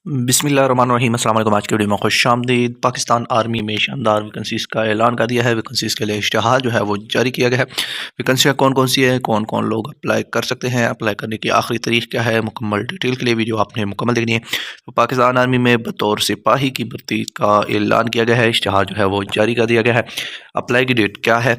بسم اللہ الرحمن الرحیم۔ السلام علیکم۔ آج کی ویڈیو میں خوش آمدید۔ پاکستان آرمی میں شاندار ویکنسیز کا اعلان کر دیا ہے۔ ویکنسیز کے لیے اشتہار جو ہے وہ جاری کیا گیا ہے۔ ویکنسیاں کون کون سی ہیں، کون کون لوگ اپلائی کر سکتے ہیں، اپلائی کرنے کی آخری تاریخ کیا ہے، مکمل ڈیٹیل کے لیے ویڈیو آپ نے مکمل دیکھنی ہے۔ تو پاکستان آرمی میں بطور سپاہی کی بھرتی کا اعلان کیا گیا ہے۔ اشتہار جو ہے وہ جاری کر دیا گیا ہے۔ اپلائی کی ڈیٹ کیا ہے؟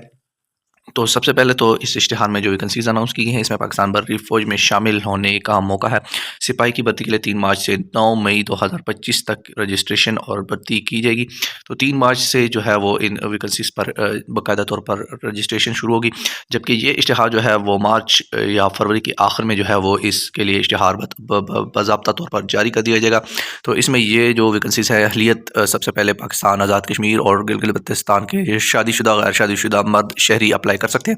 تو سب سے پہلے تو اس اشتہار میں جو ویکنسیز اناؤنس کی گئی ہیں، اس میں پاکستان برقی فوج میں شامل ہونے کا موقع ہے۔ سپاہی کی بھرتی کے لیے 3 مارچ سے 9 مئی 2025 تک رجسٹریشن اور بھرتی کی جائے گی۔ تو 3 مارچ سے جو ہے وہ ان ویکنسیز پر باقاعدہ طور پر رجسٹریشن شروع ہوگی، جبکہ یہ اشتہار جو ہے وہ مارچ یا فروری کے آخر میں جو ہے وہ اس کے لیے اشتہار باضابطہ طور پر جاری کر دیا جائے گا۔ تو اس میں یہ جو ویکنسیز ہے، اہلیت سب سے پہلے پاکستان آزاد کشمیر اور گلگت بلتستان کے شادی شدہ غیر شادی شدہ مرد شہری اپلائی کر سکتے ہیں۔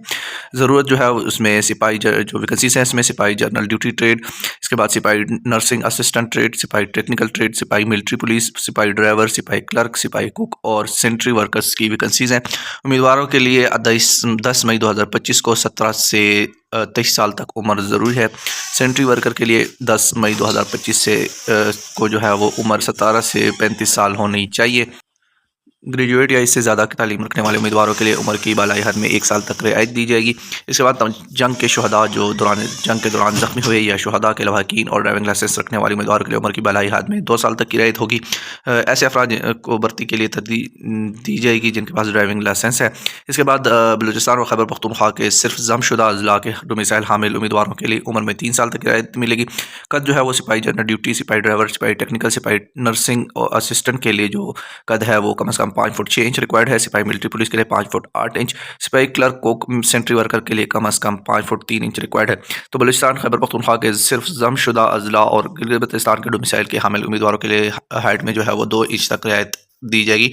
ضرورت جو ہے اس میں سپاہی جو ویکنسیز ہیں، اس میں سپاہی جنرل ڈیوٹی ٹریڈ، اس کے بعد سپاہی نرسنگ اسسٹنٹ ٹریڈ، سپاہی ٹیکنیکل ٹریڈ، سپاہی ملٹری پولیس، سپاہی ڈرائیور، سپاہی کلرک، سپاہی کوک اور سینٹری ورکرز کی ویکنسیز ہیں۔ امیدواروں کے لیے 10 مئی 2025 کو 17 سے 23 سال تک عمر ضروری ہے۔ سینٹری ورکر کے لیے 10 مئی 2025 سے کو جو ہے وہ عمر 17 سے 35 سال ہونی چاہیے۔ گریجویٹ یا اس سے زیادہ کی تعلیم رکھنے والے امیدواروں کے لیے عمر کی بالائی حد میں 1 سال تک رعایت دی جائے گی۔ اس کے بعد جنگ کے شہداء جو جنگ کے دوران زخمی ہوئے یا شہداء کے لواحقین اور ڈرائیونگ لائسنس رکھنے والے امیدواروں کے لیے عمر کی بالائی حد میں 2 سال تک کی رعایت ہوگی۔ ایسے افراد کو بھرتی کے لیے ترجیح دی جائے گی جن کے پاس ڈرائیونگ لائسنس ہے۔ اس کے بعد بلوچستان اور خیبر پختونخوا کے صرف ضم شدہ اضلاع کے ڈومیسائل حامل امیدواروں کے لیے عمر میں 3 سال تک کی رعایت ملے گی۔ قد جو ہے وہ سپاہی جنرل ڈیوٹی، سپاہی ڈرائیور، سپاہی ٹیکنیکل، سپاہی نرسنگ اور اسسٹنٹ کے لیے جو قد ہے وہ کم از کم 5 فٹ 6 انچ ریکوائرڈ ہے۔ سپاہی ملٹری پولیس کے لیے 5 فٹ 8 انچ، سپاہی کلرک کوک سینٹری ورکر کے لیے کم از کم 5 فٹ 3 انچ ریکوائرڈ ہے۔ تو بلوچستان، خیبر پختونخوا کے صرف ضم شدہ اضلاع اور گلگت بلتستان کے ڈومیسائل کے حامل امیدواروں کے لیے ہائٹ میں جو ہے وہ 2 انچ تک رعایت دی جائے گی۔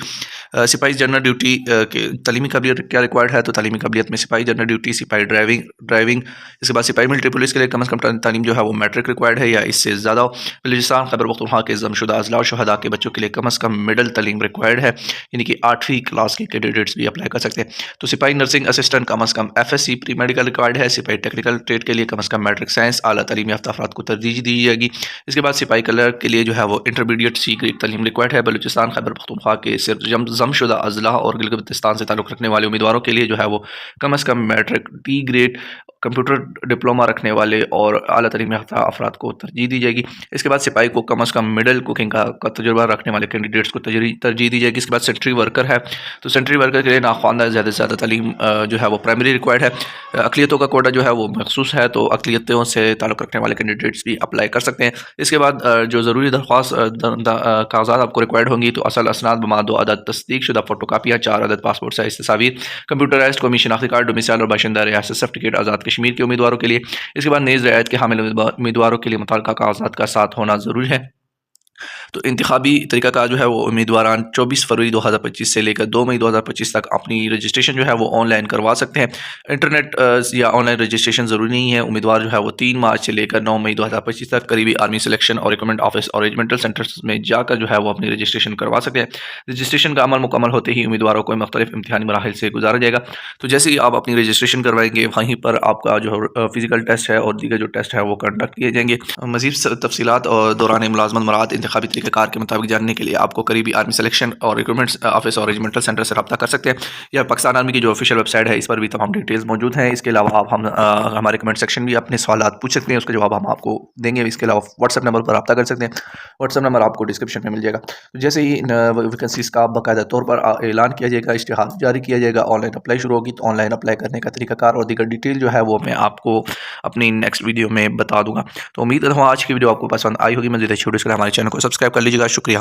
سپاہی جنرل ڈیوٹی کے تعلیمی قابلیت کیا ریکوائرڈ ہے؟ تو تعلیمی قابلیت میں سپاہی جنرل ڈیوٹی، سپاہی ڈرائیونگ، اس کے بعد سپاہی ملٹری پولیس کے لیے کم از کم تعلیم جو ہے وہ میٹرک ریکوائرڈ ہے یا اس سے زیادہ ہو۔ بلوچستان، خیبر پختونخوا کے ضم شدہ اضلاع اور شہداء کے بچوں کے لیے کم از کم مڈل تعلیم ریکوائرڈ ہے، یعنی کہ 8ویں کلاس کے کینڈیڈیٹس بھی اپلائی کر سکتے ہیں۔ تو سپاہی نرسنگ اسسٹنٹ کم از کم FSC پری میڈیکل ریکوائرڈ ہے۔ سپاہی ٹیکنیکل ٹریڈ کے لیے کم از کم میٹرک سائنس اعلیٰ تعلیم یافتہ افراد کو ترجیح دی جائے گی۔ اس کے بعد سپاہی کلرک کے لیے جو ہے وہ انٹرمیڈیٹ C گریڈ تعلیم ریکوائرڈ ہے۔ بلوچستان، خیبر پختونخوا کے صرف ضم شدہ اضلاع اور گلگت بلتستان سے تعلق رکھنے والے امیدواروں کے لیے جو ہے وہ کم از کم matric D grade computer diploma رکھنے والے اور اعلیٰ تعلیم یافتہ افراد کو ترجیح دی جائے گی۔ اس کے بعد سپاہی کو کم از کم مڈل کوکنگ کا تجربہ رکھنے والے کینڈیڈیٹس کو ترجیح دی جائے گی۔ اس کے بعد سینٹری ورکر ہے، تو سینٹری ورکر کے لیے ناخواندہ زیادہ سے زیادہ تعلیم جو ہے وہ پرائمری ریکوائرڈ ہے۔ اقلیتوں کا کوٹا جو ہے وہ مخصوص ہے، تو اقلیتوں سے تعلق رکھنے والے کینڈیڈیٹس بھی اپلائی کر سکتے ہیں۔ اس کے بعد جو ضروری درخواست کاغذات آپ کو ریکوائرڈ ہوں گی، تو اصل اسناد بما 2 عدد تصدیق شدہ فوٹو کاپیاں، 4 عدد پاسپورٹ سائز تصاویر، کمپیوٹرائزڈ قومی شناختی کارڈ، ڈومیسائل اور باشندہ ریاست سرٹیفکیٹ آزاد کشمیر کے امیدواروں کے لیے۔ اس کے بعد نیز رعایت کے حامل امیدواروں کے لیے متعلقہ کاغذات کا ساتھ ہونا ضروری ہے۔ تو انتخابی طریقہ کار جو ہے وہ امیدواران 24 فروری 2025 سے لے کر 2 مئی 2025 تک اپنی رجسٹریشن جو ہے وہ آن لائن کروا سکتے ہیں۔ انٹرنیٹ یا آن لائن رجسٹریشن ضروری نہیں ہے۔ امیدوار جو ہے وہ 3 مارچ سے لے کر 9 مئی 2025 تک قریبی آرمی سلیکشن اور ریکروٹمنٹ آفس اور ریجمنٹل سینٹرز میں جا کر جو ہے وہ اپنی رجسٹریشن کروا سکتے ہیں۔ رجسٹریشن کا عمل مکمل ہوتے ہی امیدواروں کو مختلف امتحانی مراحل سے گزارا جائے گا۔ تو جیسے ہی آپ اپنی رجسٹریشن کروائیں گے، وہیں پر آپ کا جو فزیکل ٹیسٹ ہے اور دیگر جو ٹیسٹ ہے وہ کنڈکٹ کیے جائیں گے۔ مزید تفصیلات اور دوران ملازمت مراد انتخابی طریقہ کار کے مطابق جاننے کے لیے آپ کو قریبی آرمی سلیکشن اور ریکروٹمنٹ آفس اور ریجمنٹل سینٹر سے رابطہ کر سکتے ہیں، یا پاکستان آرمی کی جو آفیشیل ویب سائٹ ہے اس پر بھی تمام ڈیٹیلز موجود ہیں۔ اس کے علاوہ آپ ہمارے کمنٹ سیکشن بھی اپنے سوالات پوچھ سکتے ہیں، اس کا جواب ہم آپ کو دیں گے۔ اس کے علاوہ واٹس ایپ نمبر پر رابطہ کر سکتے ہیں، واٹس ایپ نمبر آپ کو ڈسکرپشن میں مل جائے گا۔ تو جیسے ہی ویکنسیز کا باقاعدہ طور پر اعلان کیا جائے گا، اشتہار جاری کیا جائے گا، آن لائن اپلائی شروع ہوگی، تو آن لائن اپلائی کرنے کا طریقہ کار اور دیگر ڈیٹیل جو ہے وہ میں آپ کو اپنی نیکسٹ ویڈیو میں بتا دوں گا۔ تو امید کرتا ہوں آج کی ویڈیو آپ کو پسند آئی ہوگی۔ مزید اچھی ویڈیوز کے لیے ہمارے چینل کو سبسکرائب کر لیجیے گا۔ شکریہ۔